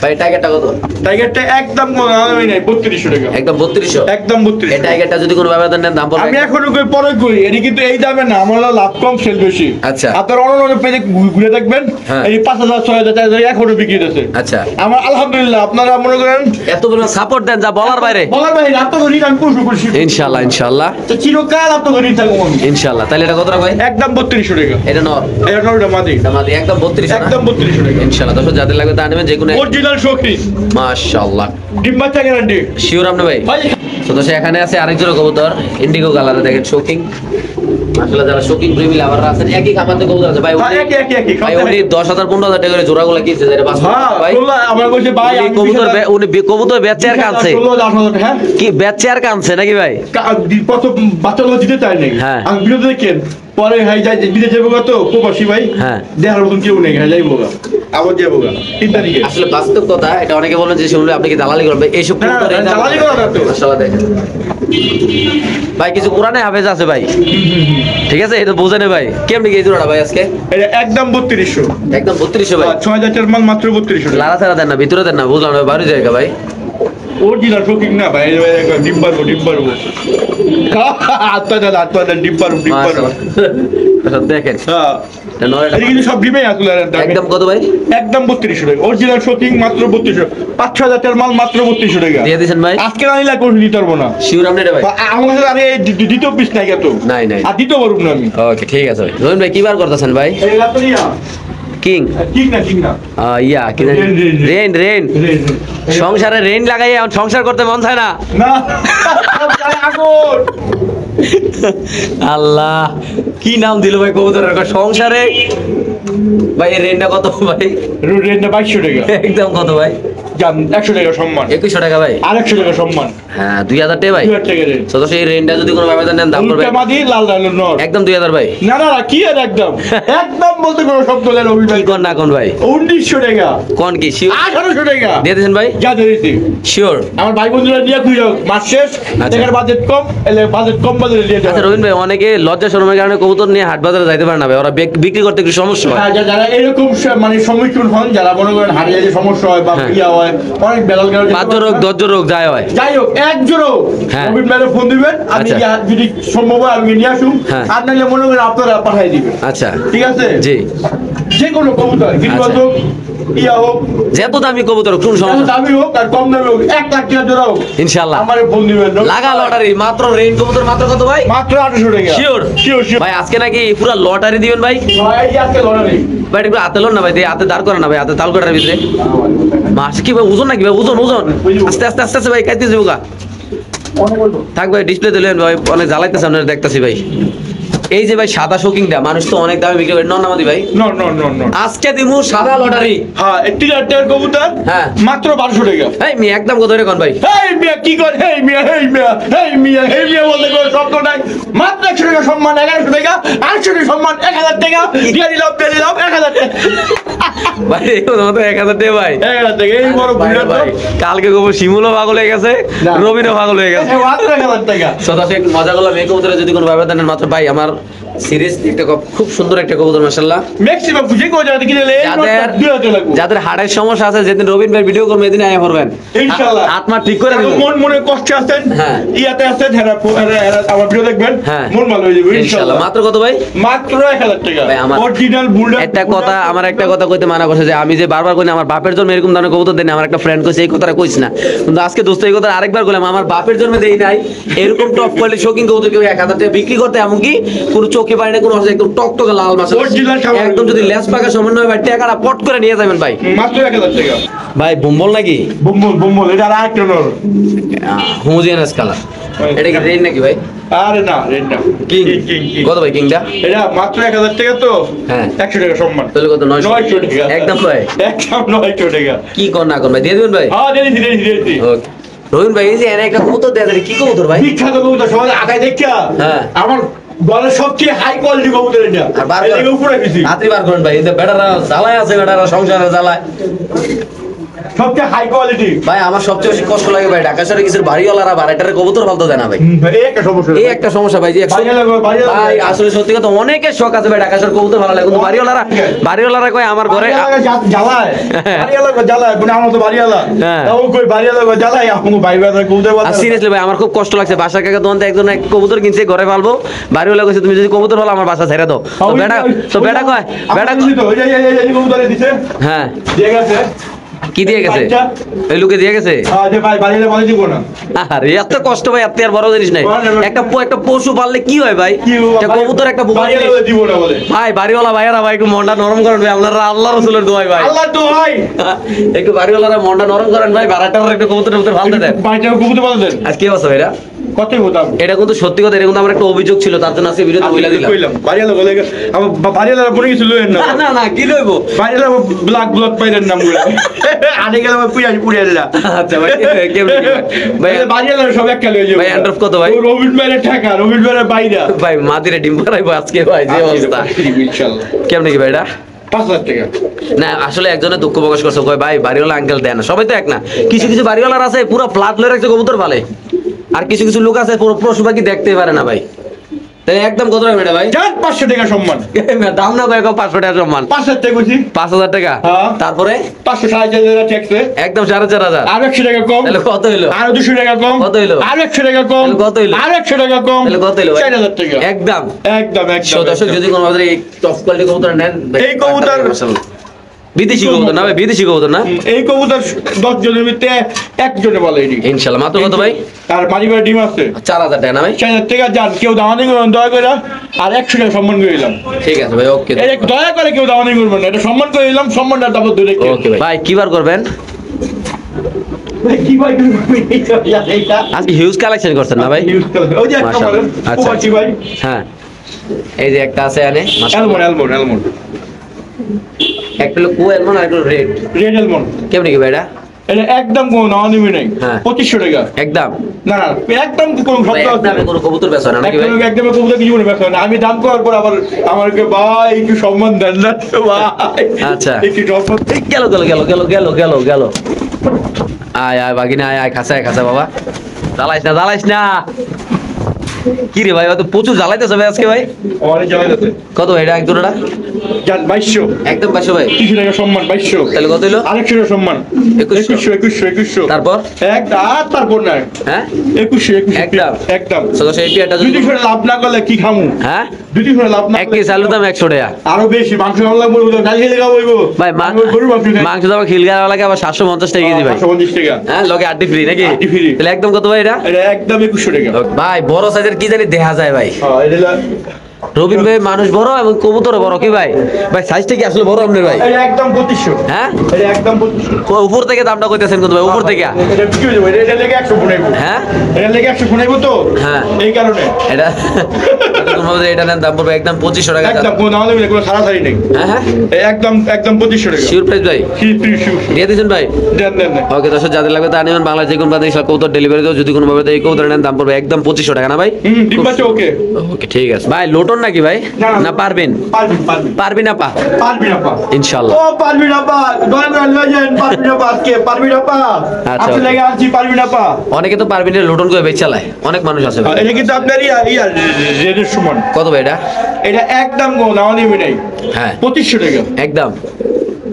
ভাই টাইগারটা কত? টাইগারটা একদম কোনো দামই নাই 3200 টাকা। একদম 3200? একদম 3200। এই টাইগারটা যদি কোনো ব্যবধান নেন দাম বলবেন? আমি এখনো কই পরে কই এটি কিন্তু এই দামে না, আমার লাভ কম সেল বেশি। আচ্ছা আপনার অন্য পেজে ঘুরে দেখবেন এই 5000 6000 টাকা এখনো বিক্রি হচ্ছে। আচ্ছা আমার আলহামদুলিল্লাহ আপনারা মনে করেন এত পরিমাণ সাপোর্ট দেন যা বলার বাইরে। বলার বাইরে রাত তো ঘড়ি আমি পুরো করছি ইনশাআল্লাহ ইনশাআল্লাহ তো চিরকাল আপনি ঘড়ি থাকবো আমি ইনশাআল্লাহ। তাহলে এটা কত টাকা ভাই? একদম 3200 টাকা। এটা নর? এটা নরটা মাদি। এটা মাদি একদম 3200 একদম 3200 টাকা ইনশাআল্লাহ। দর্শক যাদের লাগবে তা নেবেন, যে কোনো অরিজিনাল শোকি মাশাআল্লাহ। ডিম বাচ্চা গ্যারান্টি শিওর আপনি ভাই? তো দর্শক এখানে আছে আরেকজন কবুতর ইন্ডিগো কালারে, দেখেন শোকিং মাশাআল্লাহ। যারা শোকিং প্রেমী লাভার আছেন একই খামারে কবুতর আছে ভাই। একই ভাই উনি 10,000 15,000 টাকা করে জোড়াগুলো কিনছে যেটা বাস ভাই। আমরা কইছি ভাই উনি কবুতর বেচে আর কানছে 16,000 হ্যাঁ কি বেচে আর কানছে নাকি ভাই? প্রথম বাচ্চাগুলো দিতে চাই নাকি হ্যাঁ। আমি ভিডিও দেখেন পরে হাই যাই বিদেশ যাবো তো প্রবাসী ভাই হ্যাঁ দেখার মতন কেউ নেই হাই যাইবো আবার যাবো 3 তারিখে। আসলে বাস্তব কথা এটা, অনেকে বলেন যে শুনলে আপনি কি দালালি করবেন এইসব কবুতর? দালালি করা না তো মাশাআল্লাহ দেখেন ভাই কিছু কোরআনে হাফেজ আছে ভাই, ঠিক আছে এটা বুঝেন ভাই। কেমনি এই জোড়াটা ভাই আজকে? এটা একদম 3200 একদম 3200 ভাই। 6000 টাকার মাল মাত্র 3200 টাকা। লারা ছাড়া দেন না, ভিতরে দেন না, বুঝলাম না বাইরে জায়গা ভাই। অরিজিনাল শৌখিন না ভাই, ডিম পারবো আত্মা ডিম পারবো। দেখেন কিন্তু সব ডিমে আসলে একদম কত ভাই? একদম 3200 টাকা অরিজিনাল শৌখিন, মাত্র 3200। 5-6 হাজার মাল মাত্র 3200 টাকা দিয়ে দিয়েছেন ভাই। আজকে না নিলে কোন দিতে পারবো না। শিওর আপনি এটা ভাই? আমার কাছে আরে দ্বিতীয় পিস নাই এত নাই আর দিতে পারবো না আমি। ওকে ঠিক আছে ভাই। রহিম ভাই কি বার করতেছেন ভাই? এই রাতনিয়া কিং ঠিক না ইয়া কি রেন সংসারে রেন লাগাই এখন সংসার করতে মন চায় না। না আগুন আল্লাহ কি নাম দিল ভাই কবুতরের সংসারে ভাই? এই রেনটা কত ভাই? রেনটা 2200 টাকা। একদম কত ভাই? 100 টাকা সম্মান। 2100 টাকা ভাই। আর 100 টাকা সম্মান। হ্যাঁ 2000 টাকা ভাই। 2000 টাকা রেন। তো সেই রেনটা যদি কোনো ভাবে নেন দাম পড়বে মাদি লাল নর একদম 2000 ভাই। না কি আর একদম বলতে কোনো শব্দ নেই রবি ভাই। কোন না কোন ভাই? 1900 টাকা। কোন কি শিওর? 1800 টাকা দিয়ে দিয়েছেন ভাই? যা দিয়েছি শিওর। আমার ভাই বন্ধুরা নিয়ে খুঁজে মাস শেষ টাকার বাজেট কম, এলে বাজেট কম বাজারে দিয়ে আচ্ছা রবিন ভাই, অনেকে লজ্জা শরমের কারণে কবুতর নিয়ে হাট বাজারে যাইতে পারে না ভাই, ওরা বিক্রি করতে একটু সমস্যা হয়। যারা এরকম মানে সম্মুখীন হন, যারা মনে করেন হাটে যেতে সমস্যা হয় বা ইয়া হয়, অনেক বেলাল গেল বাদ্য রোগ দজ্জ রোগ যাই হোক একজনও রবিন ভাইয়ের ফোন দিবেন, আমি যদি সম্ভব হয় আমি নিয়ে আসুন, আর নাহলে মনে করেন আপনারা পাঠাই দিবেন। আচ্ছা ঠিক আছে জি। যে কোনো কবুতর গিরিবাজ হোক, ইয়া হোক, যত দামি কবুতর হোক, কোন সমস্যা দামি হোক আর কম দামি হোক, 1 লাখ টাকা জোড়া হোক, ইনশাআল্লাহ আমারে ফোন দিবেন। লাগা লটারি মাত্র রেইন কবুতর মাত্র কত ভাই? মাত্র 800 টাকা। শিওর ভাই? আজকে নাকি পুরো লটারি দিবেন ভাই? ভাই আজকে লটারি ভাই একটু হাতে লোন না ভাই, হাতে দাঁড় করে না ভাই, হাতে তাল করার ভিতরে মাস কি ভাই? ওজন নাকি ভাই? ওজন আস্তে আস্তে আস্তে আস্তে ভাই কাইতে যাবো গা। থাক ভাই ডিসপ্লে দিলেন ভাই, অনেক জ্বালাইতেছে আপনারা দেখতেছি ভাই। এই যে ভাই সাদা শোকিংটা মানুষ তো অনেক দামে বিক্রি করে, নন নামাদি ভাই? নন আজকে দিমু সাদা লটারি। হ্যাঁ 3000 কবুতর, হ্যাঁ মাত্র 1200 টাকা। এই মিয়া একদম কত রে কোন ভাই? এই মিয়া কি করে? এই মিয়া বলতে কোনো শব্দ নাই। মাত্র 100 টাকা সম্মান, 1100 টাকা, 800 টাকা সম্মান, 1000 টাকা দিয়ে দিলাম 1000 টাকা। ভাই মতো 1000 টাকা ভাই? 1000 টাকা এই বড় বুড়া ভাই কালকে গোবর শিমুলও পাগল হয়ে গেছে, রবিনও পাগল হয়ে গেছে। মাত্র 1000 টাকা। সদাসে একটু মজা করলাম। এই কবুতরে যদি কোনো ভাবে দেন মাত্র ভাই আমার সিরিয়াসলি একটা খুব সুন্দর একটা কবুতর মাশাআল্লাহ। ম্যাক্সিমাম বুঝে কো জায়গা থেকে নিলে যাদের হাড়ের সমস্যা আছে, যেদিন রবিন ভাই ভিডিও করবে এদিন আয়া পড়বেন ইনশাআল্লাহ। আত্মা ঠিক করে দেব। মনে কষ্ট আছেন, হ্যাঁ ইয়াতে আছে ধারা আমার ভিডিও দেখবেন, মন ভালো হয়ে যাবে ইনশাআল্লাহ। মাত্র কত ভাই? মাত্র 1000 টাকা। ভাই আমার অরিজিনাল বুলডগ। আমার একটা কথা কইতে মানা করছে যে আমি যে বারবার কই আমার বাপের জন্য এরকম ধরনের কবুতর দেন। আমার একটা ফ্রেন্ড কইছে এই কথাটা কইছ না, কিন্তু আজকে দোস্ত এই কথা আরেকবার কইলাম, আমার বাপের জন্য দেই নাই এরকম টপ কোয়ালিটি শোকিং কবুতর কেউ 1000 টাকা বিক্রি করতে, এমন কি কোনো চোখে পায় না, কোনো একদম টকটকে লাল মাছ একদম যদি লেস পাকা সমন্বয় ভাই টাকাটা পট করে নিয়ে যাবেন ভাই। মাত্র 1000 টাকা। ভাই বুম্বল নাকি? বুম্বল এটা আরেকটা নর, হোমোজেনাস কালার। এটা কি রেড নাকি ভাই? আরে না রেড না, কিং। কত ভাই কিংটা? এটা মাত্র 1000 টাকা তো। হ্যাঁ 100 টাকা সম্মান। তাহলে কত? 900 টাকা একদম ভাই, একদম 900 টাকা। কি কর না কর ভাই দিয়ে দিবেন ভাই? হ্যাঁ দিয়েছি। ওকে রহিম ভাই, এই যে এনে একটা কবুতর দেয়া কি কবুতর ভাই? বিখ্যাত কবুতর, সবাই আগায় দেখা। হ্যাঁ আমার গলের সবচেয়ে হাই কোয়ালিটি কবুতর এটা। আর এর উপরে কিছু রাত্রি বার করেন ভাই, এই যে বেটারা জ্বালায় আছে, বেটারা সংসারে জ্বালায় সবচেয়ে হাই কোয়ালিটি। ভাই আমার সবচেয়ে বেশি কষ্ট লাগে ভাই ঢাকা শহরে কিছু বাড়িওয়ালারা বাড়িটারে কবুতর ফালতো দেয় না ভাই। এই একটা সমস্যা ভাই, যে ভাই আসলে সত্যি কথা অনেকের শখ আছে ভাই ঢাকা শহর কবুতর ভালো লাগে, কিন্তু বাড়িওয়ালারা কয় আমার ঘরে জ্বালায়, বাড়িওয়ালা জ্বালায়, মানে আমার তো বাড়িওয়ালা, তাও কই বাড়িওয়ালা জ্বালায় আমার ভাই ভাই কবুতর বলে। সিরিয়াসলি ভাই আমার খুব কষ্ট লাগছে, বাসা কাকা দোকান থেকে একজন এক কবুতর কিনছে ঘরে পালবো, বাড়িওয়ালা কইছে তুমি যদি কবুতর ভালো আমার বাসা ছেড়ে দাও। তো বেটা কয় এই কবুতর দিছে। হ্যাঁ ঠিক আছে। কি দিয়ে গেছে? এই লোকে দিয়ে গেছে। আরে এত কষ্ট ভাই, এত আর বড় জিনিস নাই। একটা পশু পাললে কি হয় ভাই? একটা কবুতর একটা ভাই বাড়িওয়ালা ভাইয়ারা ভাই একটু মনটা নরম করেন ভাই, আপনারা আল্লাহ রাসূলের দোয়াই ভাই, আল্লাহর দোয়াই একটু বাড়িওয়ালারা মনটা নরম করেন ভাই, ভাড়াটার একটু কবুতর ফালতে দেন, ভাইটা কবুতর ফালতে দেন। আজ কি অবস্থা ভাইরা? কতই হতাম এটা কিন্তু সত্যি কথা, এরকম আমার একটা অভিযোগ ছিল, তার জন্য আজকে ভিডিওতে বইলা দিলাম। বাড়িওয়ালা বলে আমার বাড়িওয়ালা বলে কিছু লইেন না। না না কি লইবো? বাড়িওয়ালা ব্লক পাইলেন নাম গুলো আনে গেল পুড়িয়ে দিলা। আচ্ছা ভাই কেমন ভাই বাড়িওয়ালা সব এক কালে হয়ে যাবে ভাই। এন্ড্রফ কত ভাই? রবিন ভাইয়ের টাকা, রবিন ভাইয়ের বাইরা ভাই মাদিরে ডিম পাড়াইবো আজকে ভাই, যে অবস্থা ইনশাআল্লাহ। কেমন কি ভাইটা? 5000 টাকা। না আসলে একজনে দুঃখ প্রকাশ করছে, কয় ভাই বাড়িওয়ালা আঙ্কেল দেন না, সবাই তো এক না, কিছু কিছু বাড়িওয়ালার আছে পুরো ফ্ল্যাট লয়ে রাখছে কবুতর ভালে, আর কিছু কিছু লোক আছে পুরো পশু পাখি দেখতে পারে না ভাই। তাহলে একদম কত রাখবেন এটা ভাই? জান 500 টাকা সম্মান। দাম না ভাই 500 টাকা সম্মান। 500 টাকা কইছি। 5000 টাকা। তারপরে 500 4500 ট্যাক্সে একদম 4500। আর 100 টাকা কম। তাহলে কত হলো? আর 200 টাকা কম। কত হলো? আর 100 টাকা কম। তাহলে কত হলো? আর 100 টাকা কম। তাহলে কত হলো ভাই? 4000 টাকা। একদম একদম একদম। দর্শক যদি কোনো আমাদের এই টপ কোয়ালিটি কবুতর নেন, এই কবুতর মাশাআল্লাহ বিদেশি কবুতর না ভাই, বিদেশি কবুতর না? এই কবুতর 10 জনের ভিতরে একজনে বলে এটি। ইনশাআল্লাহ। মাত্র কত ভাই? আর বাড়িবার ডিম আছে 4000 টাকা না ভাই? 4000 টাকা জান, কেউ দাওয়ানি করবেন দয়া করে। আর 100 টাকা সম্মান করে দিলাম। ঠিক আছে ভাই, ওকে। এই দয়া করে কেউ দাওয়ানি করবেন না, এটা সম্মান করে দিলাম, সম্মানটা তারপর ধরে রেখে। ওকে ভাই। ভাই কি বার করবেন? কি ভাই আজকে হিউজ কালেকশন করছেন না ভাই? ওই যে একটা বলেন আচ্ছা ভাই। হ্যাঁ, এই যে একটা আছে এনে এলমন একটা হলো কো এলমন আর একটা রেড এলমন। কেমন কি ভাই এটা? এটা একদম কোনো নাওয়ানিমি নাই। হ্যাঁ। 2500 টাকা একদম। না না, একদম কোনো শব্দ আছে একদম কোনো কবুতর বেচা না নাকি ভাই? একদম কবুতর কিছু না ব্যাপার না। আমি দাম করার পর আবার আমাকে ভাই একটু সম্মান দেন না ভাই? আচ্ছা একটু সম্মান। গেল গেল গেল গেল গেল গেল গেল। আয় আয় বাগিনা আয় আয়, খাসা বাবা, জ্বালাইস না। কি রে ভাই, তো প্রচুর জ্বালাইতেছে ভাই আজকে ভাই। অনেক জ্বালাই আছে। কত ভাই এটা এক দুটোটা? জান 2200। একদম 2200 ভাই। 30 টাকা সম্মান 2200। তাহলে কত হলো? আরেকশো টাকা সম্মান 2100। তারপর তারপর না, হ্যাঁ 2100 একদম একদম। সদস্য এই পিয়াটা যদি 200 লাভ না করলে কি খামু? হ্যাঁ 200 লাভ না এক কেজি আলুর দাম 100 টাকা। আরো বেশি মাংস ভালো লাগবে, গাড়ি খেলে খাবো ভাই গরু মাংস খাই। মাংস দাম খিলগাড়া লাগে আবার 750 টাকা কেজি ভাই। 750 টাকা। হ্যাঁ লগে আড্ডি ফ্রি নাকি? আড্ডি free। তাহলে একদম কত ভাই এটা? এটা একদম 2100 টাকা। ভাই বড় সাইজের কি জানি দেখা যায় ভাই। হ্যাঁ এটা রবিন ভাই মানুষ বড় এবং কবুতরও বড় কি ভাই? ভাই সাইজটা কি আসলে বড় আপনার ভাই? এটা একদম 2500। হ্যাঁ এটা একদম 2500। উপর থেকে দামটা কইতেছেন কিন্তু ভাই, উপর থেকে? এটা কি হয়ে যাবে? এটা লেগে 100 গুনাইবো। হ্যাঁ এটা লেগে 100 গুনাইবো তো। হ্যাঁ এই কারণে এটা তোমরা এটা নেন দাম পড়বে একদম 2500 টাকা। একদম কোনো নাও নেই, কোনো সারাসারি নেই। হ্যাঁ হ্যাঁ একদম 2500 টাকা। শিওর প্রাইস ভাই? শিওর। দিয়ে দিয়েছেন ভাই? দেন। ওকে দর্শক যাদের লাগবে তা নেবেন। বাংলাদেশ যে কোনো প্রান্তে কবুতর ডেলিভারি দেও, যদি কোনো ভাবে এই কবুতর নেন দাম পড়বে একদম 2500 টাকা না ভাই? ডিম বাচ্চা ওকে। ওকে ঠিক আছে ভাই। লোটন নাকি ভাই? না পারবেন? পারবি না পা? পারবি না পা ইনশাআল্লাহ। ও পারবি না পা, দয়া করে লয়ে যান। পারবি না পা, আজকে পারবি না পা। আচ্ছা, আজকে লেগে আনছি পারবি না পা। অনেকে তো পারবি না লোটন করে বেচ চালায়, অনেক মানুষ আছে ভাই। এটা কিন্তু আপনার রেডের সমান। কত ভাই এটা? এটা একদম গো নাও নেবে নাই। হ্যাঁ 2500 টাকা। একদম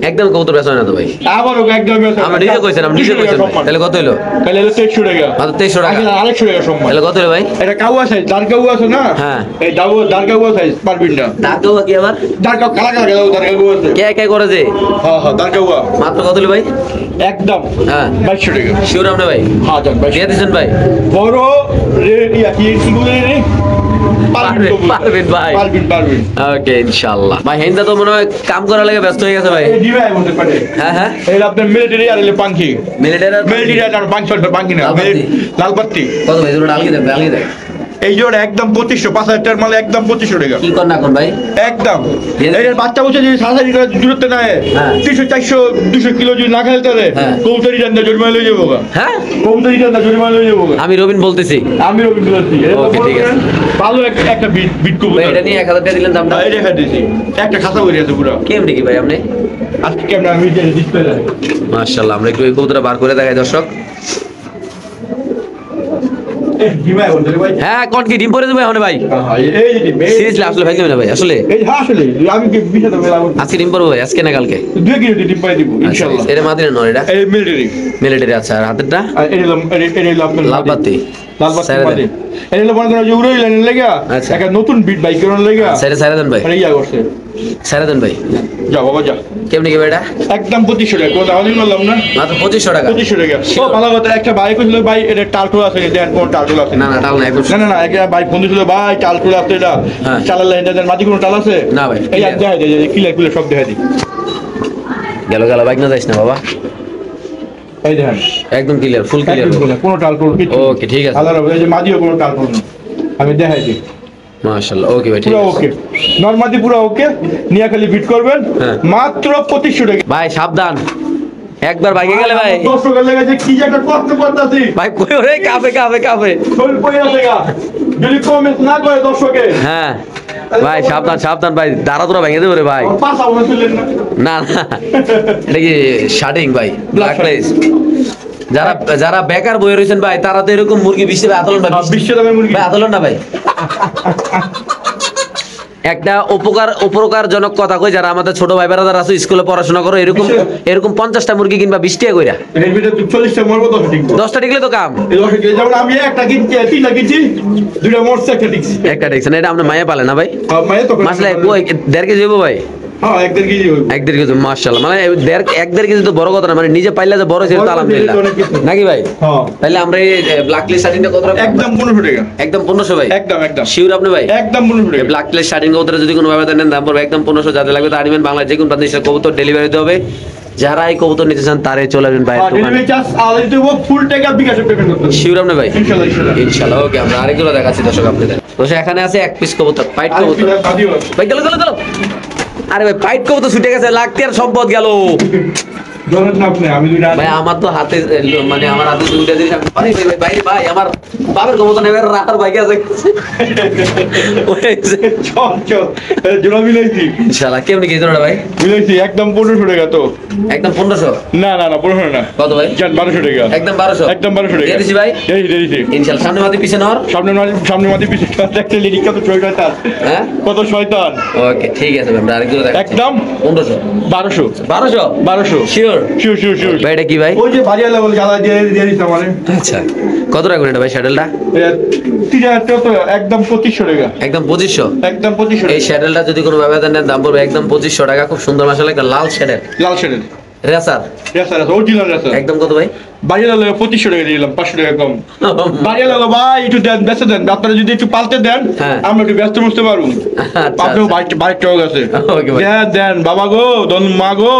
একদম কবুতর বেচা হয় না তো ভাই? আবার একদম আমরা নিজে কইছেন, আমরা নিজে কইছেন ভাই। তাহলে কত হলো? তাহলে 2300 টাকা। মাত্র 2300 টাকা। আরেকশো টাকা সম্মান। তাহলে কত হলো ভাই? এটা কাউয়া সাইজ, দাঁড় কাউয়া আছে না? হ্যাঁ। এই দাঁড় কাউয়া সাইজ পারবি না। টাকাও কি আবার? দাঁড় কাউ কালা কালা দাঁড় কাউয়া আছে। কে করে যে? হ্যাঁ দাঁড় কাউয়া। মাত্র কত হলো ভাই? একদম হ্যাঁ 2200 টাকা। শিওর আপনি ভাই? হ্যাঁ জান 2200 দিয়ে দিয়েছেন ভাই? বড় কি বলে রে? পারবেন ভাই? পারবেন। ওকে ইনশাআল্লাহ। ভাই হেন্দা তো মনে হয় কাম করার লাগে ব্যস্ত হয়ে গেছে ভাই। এই দিবাই বলতে পারে। হ্যাঁ হ্যাঁ এই আপনার মিলিটারি আর পাঙ্কি। মিলিটারি আর পাঙ্কি না, লালবাতি। কত ভাই? দুটো ডালগি দেন। এই জোড়া একদম 2500, 5000 টাকার মাল একদম 2500 টাকা। কি কর না কোন ভাই? একদম এই বাচ্চা বসে যদি সারাসারি করে দূরত্বে না হয় 300 400 200 কিলো যদি না খেলতে পারে কৌতারি ডান্ডা জরিমানা লয়ে যাবো। হ্যাঁ কৌতারি ডান্ডা জরিমানা লয়ে যাবো। আমি রবিন বলতেছি। আমি রবিন বলছি। ওকে ঠিক আছে। ভালো একটা বিট কবুতর। ভাই এটা নিয়ে 1000 টাকা দিলেন দামটা? এই রেখা দিছি। একটা খাসা করে আছে পুরো। কেমন কি ভাই আপনি? আজকে কেমন আমি ডিসপ্লে দেই। মাশাআল্লাহ। আমরা একটু এই কবুতরটা বার করে দেখাই দর্শক। ডিমাই বলতে ভাই। হ্যাঁ কোন কি ডিম পরে দেবে এখন ভাই? এই ডিম। সিরিয়াসলি আসলে ভাই না ভাই আসলে? এই আসলে আমি কি বিষয়টা বললাম। আজকে ডিম পরবো ভাই, আজকে না কালকে? 2 কিলো ডিম পাই দিব ইনশাআল্লাহ। এটা মাদিনা নয় এটা? এই মিলিটারি। আচ্ছা আর হাতেরটা? আর এটা আপনার লালবাতি। মাদি। এটা মনে করেন যে উড়াই লাইন লাগা একটা নতুন বিট বাইক করার লাগা। সাইরা দেন ভাই। আরে ইয়া করছে। সাইরা দেন ভাই। যা বাবা যা। কেমনি কি ভাই এটা? একদম 2500 টাকা। কোন দাওয়ানি বললাম না? মাত্র 2500 টাকা। 2500 টাকা। ও ভালো কথা, একটা বাইক কইছিল ভাই এটা টালটুল আছে, দেন কোন টালটুল আছে? না টাল নাই। না একটা বাইক ফোন দিছিল ভাই টালটুল আছে এটা। চালালে এটা মাঝে কোনো টাল আছে? না ভাই। এই দেখাই দে ক্লিয়ার সব দেখাই দি। গেল বাইক না যাইস না বাবা। এই দেখেন একদম ক্লিয়ার, ফুল ক্লিয়ার, কোনো টালটুল কিছু। ওকে ঠিক আছে। আলাদা এই যে মাঝিও কোনো টালটুল নেই, আমি দেখাই দিই। মাশাআল্লাহ ওকে ভাই ঠিক পুরো আছে। ওকে নরমালি পুরো ওকে। নিয়া খালি বিট করবেন মাত্র 2500 টাকা। ভাই সাবধান, একবার বাইকে গেলে ভাই দর্শকের লাগা যে কি যে একটা কষ্ট করতেছি ভাই। কই ওরে কাফে শরীর পয়রা লাগা যদি কমেন্ট না করে দর্শকে। হ্যাঁ ভাই সাবধান ভাই, দাঁড়া তোরা ভেঙে দেবে রে ভাই। পাঁচা বলে ছিলেন না এটা কি শার্টিং ভাই? ব্ল্যাক প্লেস যারা যারা বেকার বই রয়েছেন ভাই তারা তো এরকম মুরগি 20 টাকা আতলন ভাই, 20 টাকা মুরগি ভাই আতলন না ভাই। একটা উপকারজনক কথা কই, যারা আমাদের ছোট ভাই বেড়াদার আছে স্কুলে পড়াশোনা করো, এরকম এরকম 50টা মুরগি কিনবা 20 টাকা কইরা, এর ভিতরে 40টা মরবো 10টা টিকবো, 10টা টিকলে তো কাম। এই 10টা টিকলে যেমন আমি একটা কিনছি 3টা কিনছি, 2টা মরছে একটা টিকছি, একটা টিকছে না, এটা আমরা মায়া পালে না ভাই। মায়ে তো মাসলে 1.5 কেজি হইবো ভাই, হ্যাঁ 1.5 কেজি হইবো, 1.5 কেজি মাশাআল্লাহ। মানে 1.5 কেজি তো বড় কথা না, মানে নিজে পাইলে যে বড় সেটা তো আলহামদুলিল্লাহ নাকি ভাই। হ্যাঁ তাহলে আমরা এই ব্ল্যাক লিস্ট শার্টিংটা কত রাখবো? একদম 1500 টাকা, একদম 1500 ভাই, একদম একদম শিওর আপনি ভাই? একদম 1500 টাকা। ব্ল্যাক লিস্ট শার্টিং কবুতর যদি কোনো ভাবে দেন দাম পড়বে একদম 1500, যাদের লাগবে তা আনিবেন। বাংলাদেশ যে কোনো প্রান্তে কবুতর ডেলিভারি দিতে হবে, যারা এই কবুতর নিতে চান তারাই চলে আসবেন ভাই দোকানে। ডেলিভারি চার্জ আলাদা দেব, ফুল টাকা বিকাশে পেমেন্ট করতে হবে শিওর আপনি ভাই? ইনশাআল্লাহ ইনশাআল্লাহ ইনশাআল্লাহ। ওকে, আমরা আরেকগুলো দেখাচ্ছি দর্শক আপনাদের। দর্শক এখানে আছে এক পিস কবুতর, পাইট কবুতর ভাই, গেল গেল গেল। আরে ভাই পাইট কবুতর ছুটে গেছে, লাগতে আর সম্পদ গেল ধরেন না আপনি, আমি দুইটা ভাই। আমার তো হাতে মানে আমার হাতে দুইটা জিনিস আমি পারি ভাই। ভাই ভাই আমার বাবার কবুতর নেবে রাখার ভাই আছে চল চল জোড়া মিলাইছি ইনশাআল্লাহ। কেমনি কি জোড়া ভাই? মিলাইছি একদম 1500 টাকা। তো একদম 1500? না না না 1500 না, কত ভাই? 1200 টাকা, একদম 1200, একদম 1200 টাকা দিয়ে দিছি ভাই দিয়েছি ইনশাআল্লাহ। সামনে মাটি পিছনে নর, সামনে মাটি পিছে একটা লিডিক কত শয়তান, হ্যাঁ কত শয়তান। ওকে ঠিক আছে ভাই, আমরা আরেকগুলো দেখাচ্ছি। একদম 1500 1200 1200 শিওর শিওর শিওর শিওর। ভাই। এটা কি ভাই? ওই যে বাড়িয়া লেভেল জ্বালা দিয়ে দিতাম মানে। আচ্ছা কত রাখবেন এটা ভাই শ্যাডেলটা? 3000 তো একদম 2500 টাকা, একদম 2500? একদম 2500 এই শ্যাডেলটা যদি কোনো ব্যবধান নেন দাম পড়বে একদম 2500 টাকা। খুব সুন্দর মাশাআল্লাহ একটা লাল শ্যাডেল, লাল শেডের রেসার। Racer original racer. একদম কত ভাই? বাড়িয়া লেভেল 2500 টাকা দিলাম, 500 টাকা কম। বাড়িয়া লেভেল ভাই একটু দেন, বেঁচে দেন, আপনারা যদি একটু পাল্টে দেন হ্যাঁ। আমরা একটু ব্যস্ত বুঝতে পারবো। আপনার বাইক টক আছে, দেন দেন বাবা গো, দন মা গো,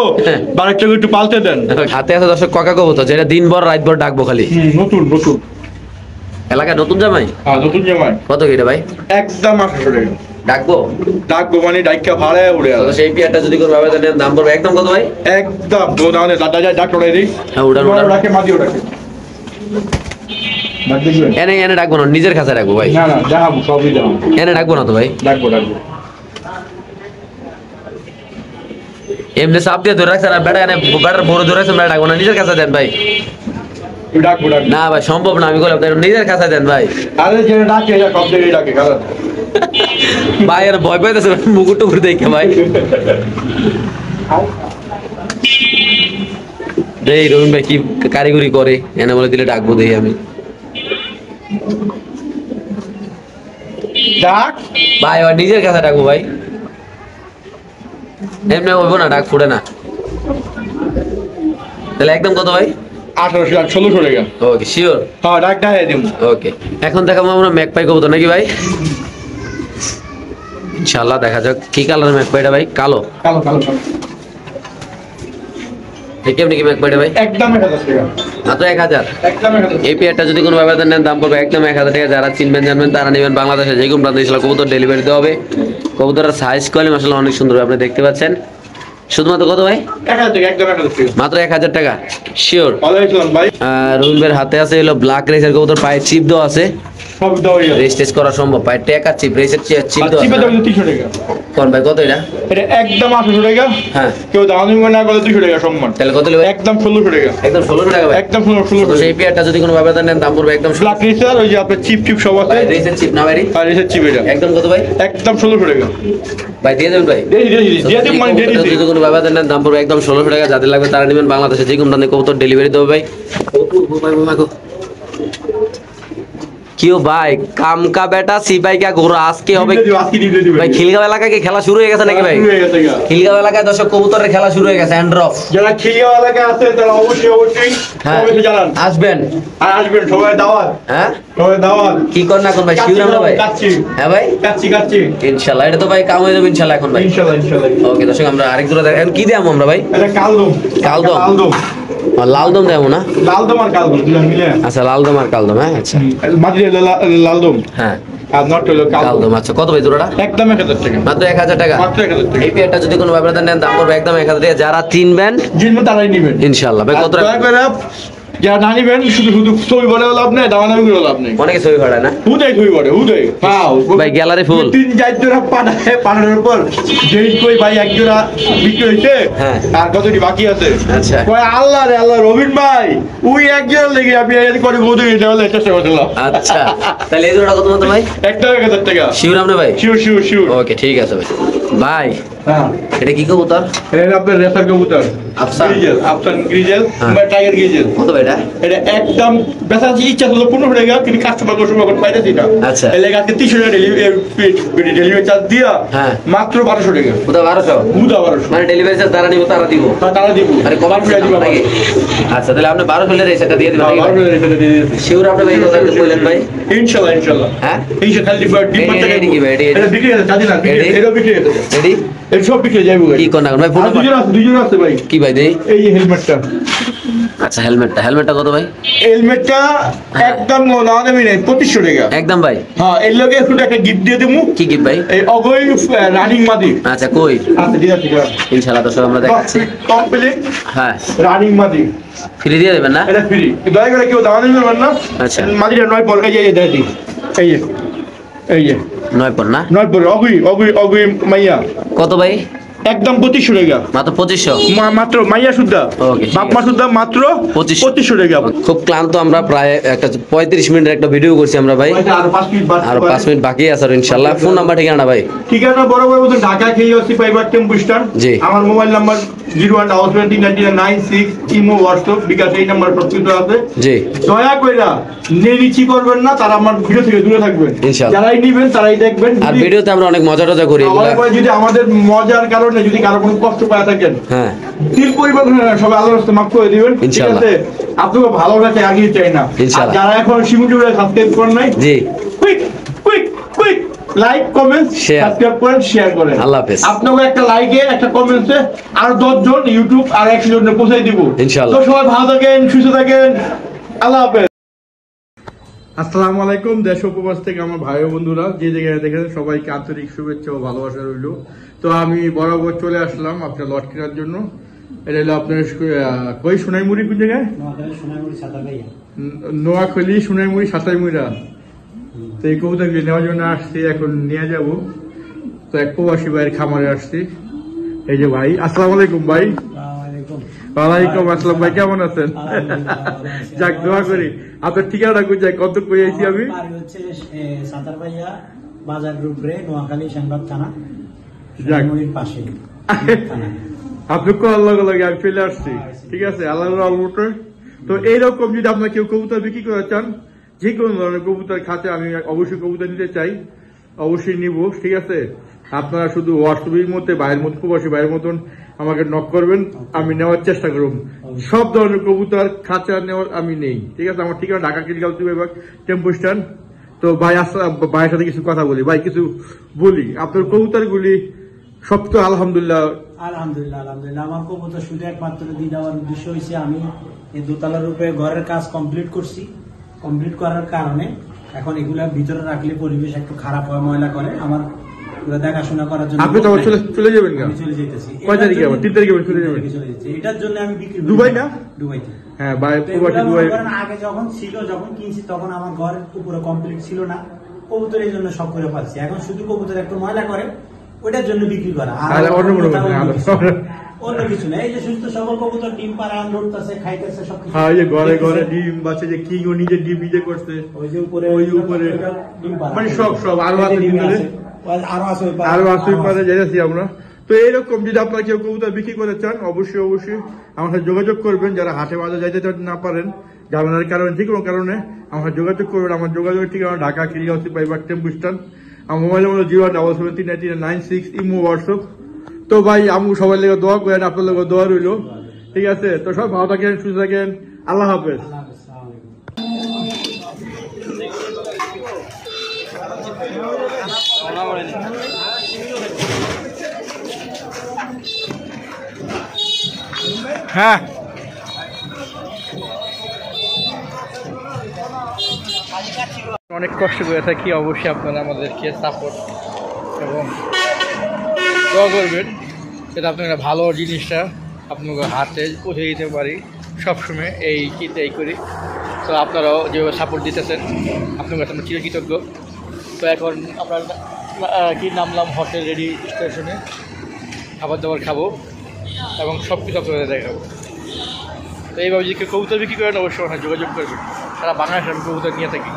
বাইক টক একটু পাল্টে দেন। হাতে আছে দর্শক কাকা কবুতর, যেটা দিনভর রাতভর ডাকবো খালি। নতুন নতুন এলাকায় নতুন জামাই। হ্যাঁ নতুন জামাই। কত কি এটা ভাই? একদম 800 টাকা ডাকবো। ডাকবো মানে ডাইকা ভাড়া উড়ে তো সেই পিয়ারটা যদি কোনো ব্যবধান নেন দাম পড়বে একদম কত ভাই? একদম তো না হলে দাদা যায় ডাক্তার দিই। হ্যাঁ উড়ান উড়ান। ডাকে মাদিও ডাকে ডাক দিবেন। এনে এনে ডাকবো না, নিজের কাছে রাখবো ভাই। না না দেখাবো, সবই দেখাবো। এনে ডাকবো না তো ভাই? ডাকবো ডাকবো। এমনি সাপ দিয়ে ধরে রাখছেন আর বেটা এনে বেটার বড় ধরে রাখছেন, বেটা ডাকবো না, নিজের কাছে দেন ভাই। ডাকবো ডাকবো। না ভাই সম্ভব না, আমি বললাম নিজের কাছে দেন ভাই। আরে যে ডাকে এটা সব জায়গায় ডাকে কারণ ভাই আর ভয় পাইতেছে মুকুট টুকুর দেখে ভাই। দেই রবিন ভাই কি কারিগরি করে, এনে বলে দিলে ডাকবো দেই আমি। ডাক ভাই ওর নিজের কাছে ডাকবো ভাই, এমনি হইবো না, ডাক ফুটে না। তাহলে একদম কত ভাই? 1800 আর 1600 টাকা। Okay sure? হ্যাঁ ডাক ডাকে দিম। ওকে এখন দেখাবো আমরা ম্যাকপাই কবুতর নাকি ভাই? ইনশাআল্লাহ দেখা যাক কি কালার ম্যাকপাইটা ভাই? কালো। কালো কালো কালো। কেমনি কি ম্যাকপাইটা ভাই? একদম 1000 টাকা, মাত্র 1000? একদম 1000। এই পেয়ারটা যদি কোনো ব্যবধান নেন দাম পড়বে একদম 1000 টাকা। যারা চিনবেন জানবেন তারা নেবেন। বাংলাদেশে যে কোনো প্রান্তে ইনশাআল্লাহ কবুতর ডেলিভারি দেওয়া হবে। কবুতরের সাইজ কোয়ালিটি মাশাআল্লাহ অনেক সুন্দর, আপনি দেখতে পাচ্ছেন। শুধুমাত্র কত ভাই? 1000 টাকা, একদম 1000 টাকা, মাত্র 1000 টাকা শিওর? ওয়ালাইকুম ভাই। রুহিম ভাইয়ের হাতে আছে হলো ব্ল্যাক রেসের কবুতর, পায়ে চিপ দেওয়া আছে, সব দাও ইয়া। রেজিস্ট্রেস করা সম্ভব। পায়ে টেকা চিপ, রেসের চিপ আর দেওয়া চিপে দাও আছে। 300 টাকা। কোন ভাই কত এটা? এটা একদম 800 টাকা। হ্যাঁ কেউ দাম নিবে না, বলে 200 টাকা সম্মান। তাহলে কত নেবে? একদম 1600 টাকা, একদম 1600 টাকা ভাই? একদম 1600 তো টাকা। সেই পেয়ারটা যদি কোনো ব্যবধান নেন দাম পড়বে একদম ব্ল্যাক রেসার ওই যে আপনার চিপ চিপ সব আছে, রেসের চিপ না ভাই? আর রেসার চিপ এটা একদম কত ভাই? একদম 1600 টাকা। ভাই দিয়ে দেবেন ভাই? দিয়ে দিন মানে দিয়ে দিন। যদি কোনো ব্যবধান নেন দাম পড়বে একদম 1600 টাকা। যাদের লাগবে তারা নেবেন। বাংলাদেশে যে কোনো প্রান্তে কবুতর ডেলিভারি দেবে ভাই। কিও ভাই কাম কা বেটা সিপাই কা ঘোরা আজকে হবে ভাই। খিলগাঁও এলাকায় কি খেলা শুরু হয়ে গেছে নাকি ভাই? খিলগাঁও এলাকায় দর্শক কবুতরের খেলা শুরু হয়ে গেছে, হ্যান্ড্রফ। যারা খিলগাঁও এলাকায় আছে তারা অবশ্যই হ্যাঁ কমেন্টে জানান, আসবেন। আর আসবেন সবাই দাওয়াত। হ্যাঁ সবাই দাওয়াত। কি কর না কোন ভাই শিউর আমরা ভাই? কাচ্চি হ্যাঁ ভাই কাচ্চি কাচ্চি ইনশাআল্লাহ। এটা তো ভাই কাম হয়ে যাবে ইনশাআল্লাহ এখন ভাই। ইনশাআল্লাহ ইনশাআল্লাহ। ওকে দর্শক আমরা আরেক জোড়া এখন কি দেবো আমরা ভাই? এটা কালদম। কালদম? কালদম লালদম দেবো না? লালদম আর কালদম দুটো মিলে। আচ্ছা লালদম আর কালদম, হ্যাঁ আচ্ছা মাঝে লালদম হ্যাঁ আর নট হলো কালদম। কালদম আচ্ছা কত ভাই জোড়াটা? একদম 1000 টাকা, মাত্র 1000 টাকা। মাত্র 1000 টাকা। এই পেয়ারটা যদি কোনো ব্যবধান নেন দাম পড়বে একদম 1000 টাকা। যারা চিনবেন জিনবে তারাই নেবেন ইনশাআল্লাহ। ভাই কত দয়া করে যারা না নিবেন শুধু শুধু ছবি পড়ে লাভ নেই, দামাদামি করে লাভ নেই। অনেকে ছবি পড়ে না, হুদাই ছবি পড়ে, হুদাই ভাই গ্যালারি ফুল। 3-4 জোড়া পাঠানোর পর যেই কই ভাই এক জোড়া বিক্রি হইছে, হ্যাঁ আর কতটি বাকি আছে। আচ্ছা কয় আল্লাহ রে আল্লাহ, রবিন ভাই ওই এক জোড়া লেগে আপনি এর করে বহুত এটা হলে চেষ্টা করছিলাম। আচ্ছা তাহলে এই জোড়া কত মতো ভাই? 1,000 টাকা। শিওর আপনি ভাই? Sure sure sure. ওকে ঠিক আছে ভাই। ভাই হ্যাঁ এটা কি কবুতর? এটা আপনার রেসার কবুতর, আফসান গ্রিজেল, আফসান গ্রিজেল বা টাইগার গ্রিজেল। কত ভাই এটা? এটা একদম বেচা ইচ্ছা হলো 15 টাকা, কিন্তু কাস্টমার এখন পাইতেছি না। আচ্ছা এই লেগে আজকে 300 টাকা ডেলিভারি চার্জ দিয়া মাত্র 1200 টাকা। ওটা 1200? বুদা 1200 মানে ডেলিভারি চার্জ তারা নিব, তারা দিব? তারা দিব। আরে কমার ফ্রি দিব নাকি? আচ্ছা তাহলে আপনি 1200 এর রেটটা দিয়ে দিবেন নাকি? 1200 এর রেটটা দিয়ে দিবেন। শিওর আপনি ভাই কথা বললেন ভাই? ইনশাআল্লাহ ইনশাআল্লাহ। হ্যাঁ ইনশাআল্লাহ। খালি ডিম বাচ্চা এটা কি ভাই? এটা বিক্রি হয়ে যাচ্ছে না, এটা বিক্রি হয়ে যাচ্ছে। রেডি? এই সব বিক্রি হয়ে যাবে ভাই। কি কোন না ভাই? ফটো দুজন আছে ভাই। কি ভাই দেই? এই যে হেলমেটটা। আচ্ছা হেলমেটটা কত ভাই? হেলমেটটা একদম না দামি নাই, 2500 টাকা একদম ভাই। হ্যাঁ এর লগে একটু একটা গিফট দিয়ে দেবো। কি গিফট ভাই? এই অগই রানিং মাদি। আচ্ছা কই? আচ্ছা ঠিক আছে ইনশাআল্লাহ তো সব আমরা দেখাচ্ছি। কমপ্লিট। হ্যাঁ রানিং মাদি ফ্রি দিয়ে দেবেন না? এটা ফ্রি, দয়া করে কেউ দাম দিবেন না। আচ্ছা মাদিটা 9 পর এই যে দেই দিই। এই যে 9 পর না? 9 পর অগই মাইয়া। কত ভাই? একদম 2500 টাকা মাত্র। 2500 মাত্র মাইয়া সুদ্ধা। ওকে বাপ মা সুদ্ধা মাত্র 2500 টাকা। খুব ক্লান্ত আমরা, প্রায় একটা 35 মিনিটের একটা ভিডিও করছি আমরা ভাই। আর 5 মিনিট বাকি আছে ইনশাআল্লাহ। ফোন নাম্বার ঠিকানা ভাই? ঠিকানা বরাবর মতো ঢাকা KOC পাইবার টেম্পু স্ট্যান্ড। জি আমার mobile number 01239996 Imo WhatsApp bKash এই নাম্বার প্রস্তুত আছে। জি দয়া কইরা নেরিচি করবেন না, তারা আমার ভিডিও থেকে দূরে থাকবেন ইনশাআল্লাহ। যারাই নেবেন তারাই দেখবেন। আর ভিডিওতে আমরা অনেক মজা করি এগুলা। যদি আমাদের মজার কারণে যদি কারো কোনো কষ্ট পায় থাকেন, হ্যাঁ দিল পরিবর্তন সবাই আল্লাহর রাস্তায় মাফ করে দিবেন ইনশাআল্লাহ। ঠিক আছে আপনাকে ভালো রাখতে আগিয়ে চাই না ইনশাআল্লাহ। যারা এখন শিমুটুরে সাবস্ক্রাইব করেন নাই, জি কুইক লাইক কমেন্ট সাবস্ক্রাইব করেন, শেয়ার করেন। আল্লাহ হাফেজ। আপনাকে একটা লাইকে একটা কমেন্টে আর 10 জন ইউটিউব আর 100 জনে পৌঁছে দিব ইনশাআল্লাহ। তো সবাই ভালো থাকেন, সুস্থ থাকেন, আল্লাহ হাফেজ। আসসালামু আলাইকুম দেশ উপবাস থেকে আমার ভাই ও বন্ধুরা যে জায়গায় দেখেন সবাইকে আন্তরিক শুভেচ্ছা ও ভালোবাসা রইল। তো আমি বরাবর চলে আসলাম আপনার লট কেনার জন্য। এটা হলো আপনার কই সোনাইমুড়ি কোন জায়গায়? নোয়াখালী সোনাইমুড়ি সাতাইমুড়া। তো এই কবুতরগুলি নেওয়ার জন্য আসছি, এখন নিয়ে যাব। তো এক প্রবাসী ভাইয়ের খামারে আসছি। এই যে ভাই, আসসালামু আলাইকুম ভাই। ওয়ালাইকুম আসসালাম ভাই, কেমন আছেন? যাক দোয়া করি। আপনার ঠিকানাটা কোথায়? কত কই আইছি আমি? হচ্ছে সাতারবাইয়া বাজার রূপরে নোয়াখালী শ্যামবাগ থানা পাশে। আপনি কল লাগে আমি চলে আসছি। ঠিক আছে আল্লাহর রহমতে। তো এইরকম যদি আপনার কেউ কবুতর বিক্রি করতে চান, যে কোনো ধরনের কবুতর খাতে আমি অবশ্যই কবুতর নিতে চাই, অবশ্যই নিব। ঠিক আছে আপনারা শুধু হোয়াটসঅ্যাপের মধ্যে ভাইয়ের মতো প্রবাসী ভাইয়ের মতন আমাকে নক করবেন, আমি নেওয়ার চেষ্টা করব। সব ধরনের কবুতর খাঁচা নেওয়ার আমি নেই। ঠিক আছে আমার ঠিকানা ঢাকা কিলগাঁও বিভাগ টেম্পু স্ট্যান্ড। তো ভাই ভাইয়ের সাথে কিছু কথা বলি। ভাই কিছু বলি, আপনার কবুতর গুলি সব তো আলহামদুলিল্লাহ আলহামদুলিল্লাহ আমার কবুতর শুধু একমাত্র দিয়ে দেওয়ার উদ্দেশ্য হয়েছে আমি এই দোতলা রূপে ঘরের কাজ কমপ্লিট করছি। কমপ্লিট করার কারণে এখন এগুলা ভিতরে রাখলে পরিবেশ একটু খারাপ হয়, ময়লা করে। আমার দেখাশোনা করার জন্য আপনি তো চলে যাবেন, চলে যেতেছি। 3 তারিখে চলে যাবেন। এটার জন্য আমি বিক্রি দুবাই না দুবাইতে। হ্যাঁ ভাই প্রবাসী দুবাই। আগে যখন কিনছি তখন আমার ঘরের উপরে কমপ্লিট ছিল না, কবুতরের জন্য সব করে পাচ্ছি। এখন শুধু কবুতর একটু ময়লা করে, ওইটার জন্য বিক্রি করা, অন্য কিছু না। এই যে সুস্থ সবল কবুতর ডিম পাড়া লড়তেছে, খাইতেছে সবকিছু। হ্যাঁ এই যে ঘরে ডিম বাচ্চা যে কিং ও নিজে ডিম নিজে করছে, ওই যে উপরে ডিম পাড়া মানে সব আরো আছে পারে যাইছি আমরা। তো এইরকম যদি আপনারা কেউ কবুতর বিক্রি করতে চান, অবশ্যই আমার সাথে যোগাযোগ করবেন। যারা হাটে বাজার যাইতে না পারেন ঝামেলার কারণে, যে কোনো কারণে আমার সাথে যোগাযোগ করবেন। আমার যোগাযোগের ঠিকানা ঢাকা KOC পাইবার টেম্পু স্ট্যান্ড। আমার মোবাইল নম্বর 0773996 ইমো হোয়াটসঅ্যাপ। তো ভাই আমি সবাই লেগে দোয়া করেন, আপনার লেগে দোয়া রইল। ঠিক আছে তো সব ভালো থাকেন, সুস্থ থাকেন, আল্লাহ হাফেজ। হ্যাঁ অনেক কষ্ট করে থাকি, অবশ্যই আপনারা আমাদেরকে সাপোর্ট এবং দোয়া করবেন, সেটা আপনারা ভালো জিনিসটা আপনাদের হাতে পৌঁছে দিতে পারি। সবসময় এই চিন্তাই করি। তো আপনারাও যেভাবে সাপোর্ট দিতেছেন আপনার কাছে আমরা চিরকৃতজ্ঞ। তো এখন আপনার কি নামলাম হোটেল রেডি স্টেশনে, খাবার দাবার খাবো এবং সব কিছু আপনাদের দেখাবো। তো এইভাবে যদি কেউ কবুতর বিক্রি করেন অবশ্যই যোগাযোগ করবেন, সারা বাংলাদেশে আমি কবুতর নিয়ে থাকি।